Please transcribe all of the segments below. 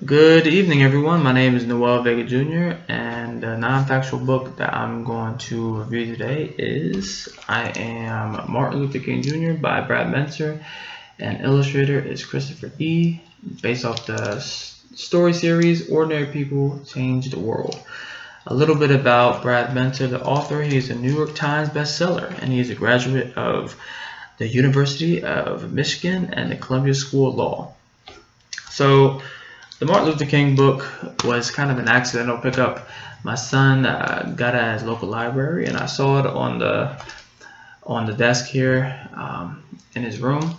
Good evening, everyone. My name is Noel Vega Jr., and the non-factual book that I'm going to review today is I Am Martin Luther King Jr. by Brad Menser, and illustrator is Christopher E., based off the story series Ordinary People Change the World. A little bit about Brad Menser, the author. He is a New York Times bestseller, and he is a graduate of the University of Michigan and the Columbia School of Law. So, the Martin Luther King book was kind of an accidental pickup. My son got it at his local library, and I saw it on the desk here in his room.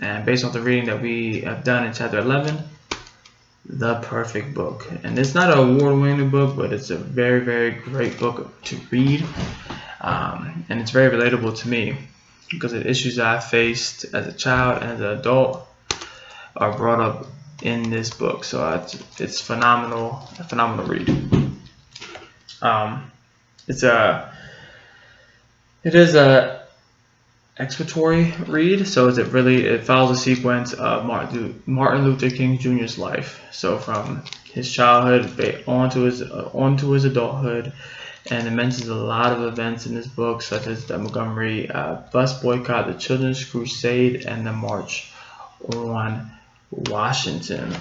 And based on the reading that we have done in chapter 11, the perfect book. And it's not an award-winning book, but it's a very, very great book to read, and it's very relatable to me because the issues I faced as a child and as an adult are brought up in this book. So it's a phenomenal read. It is a exploratory read, so it follows a sequence of Martin Luther King Jr.'s life. So from his childhood onto his adulthood, and it mentions a lot of events in this book, such as the Montgomery bus boycott, the Children's Crusade, and the March on Washington.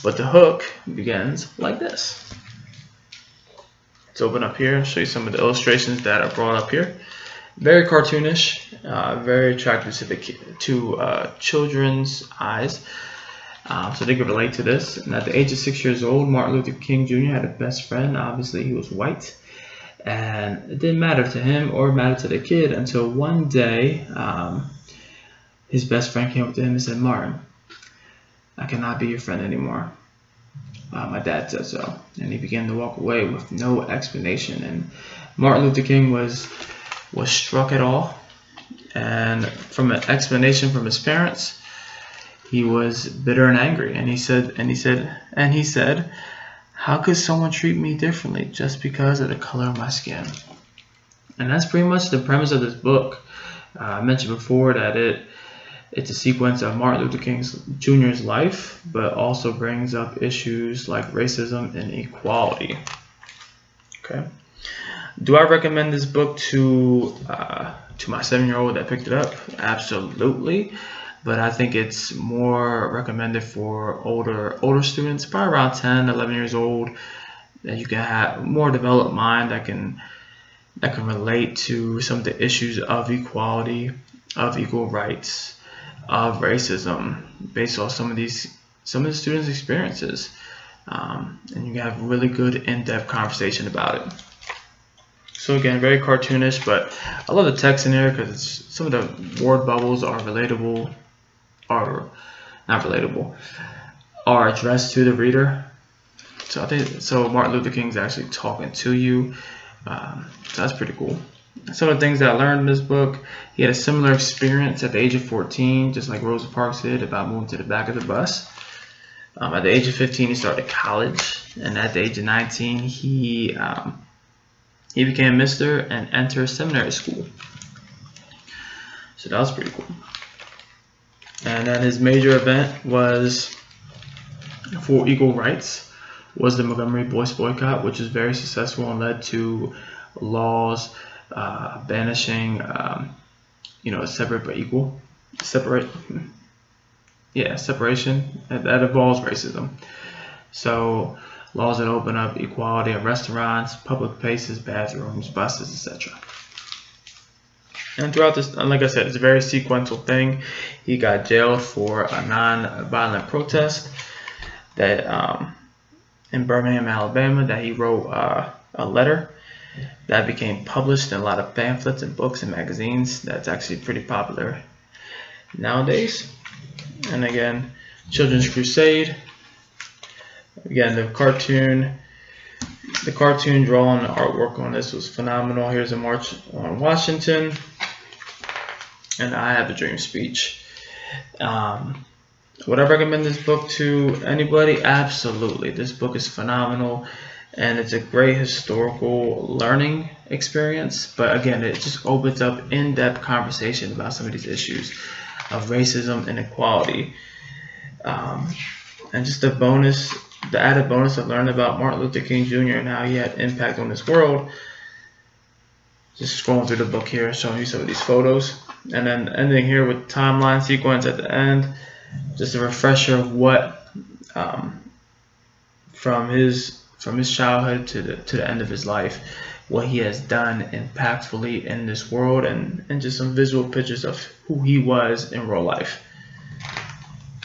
But the hook begins like this. Let's open up here and show you some of the illustrations that are brought up here. Very cartoonish, very attractive to children's eyes, so they could relate to this. And at the age of 6 years old, Martin Luther King Jr. had a best friend. Obviously, he was white, and it didn't matter to him or matter to the kid until one day his best friend came up to him and said, "Martin, I cannot be your friend anymore. My dad said so." And he began to walk away with no explanation. And Martin Luther King was struck at all. And from an explanation from his parents, he was bitter and angry. And he said, "How could someone treat me differently just because of the color of my skin?" And that's pretty much the premise of this book. I mentioned before that it's a sequence of Martin Luther King Jr.'s life, but also brings up issues like racism and equality. Okay. Do I recommend this book to my 7-year-old that picked it up? Absolutely. But I think it's more recommended for older students, probably around 10, 11 years old, that you can have more developed mind that can relate to some of the issues of equality, of equal rights, of racism, based on some of the students' experiences, and you can have really good in-depth conversation about it. So again, very cartoonish, but I love the text in here because some of the word bubbles are relatable, or not relatable, are addressed to the reader. So I think Martin Luther King's actually talking to you. So that's pretty cool. Some of the things that I learned in this book: he had a similar experience at the age of 14, just like Rosa Parks did, about moving to the back of the bus. At the age of 15, he started college, and at the age of 19, he became a minister and entered seminary school. So that was pretty cool. And then his major event was for equal rights was the Montgomery bus boycott, which was very successful and led to laws banishing, separate but equal, separation that involves racism. So laws that open up equality in restaurants, public places, bathrooms, buses, etc. And throughout this, like I said, it's a very sequential thing. He got jailed for a non-violent protest that in Birmingham, Alabama, that he wrote a letter that became published in a lot of pamphlets and books and magazines. That's actually pretty popular nowadays. And again, Children's Crusade. Again, the cartoon drawing, the artwork on this was phenomenal. Here's a March on Washington, and I Have a Dream speech. Would I recommend this book to anybody? Absolutely. This book is phenomenal, and it's a great historical learning experience. But again, it just opens up in-depth conversation about some of these issues of racism and equality. And just the added bonus of learning about Martin Luther King Jr. and how he had impact on this world. Just scrolling through the book here, showing you some of these photos, and then ending here with timeline sequence at the end. Just a refresher of what from his childhood to the end of his life, what he has done impactfully in this world, and just some visual pictures of who he was in real life.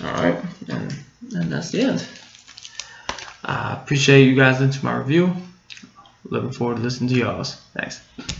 All right, and that's the end. I appreciate you guys listening to my review. Looking forward to listening to y'all's. Thanks.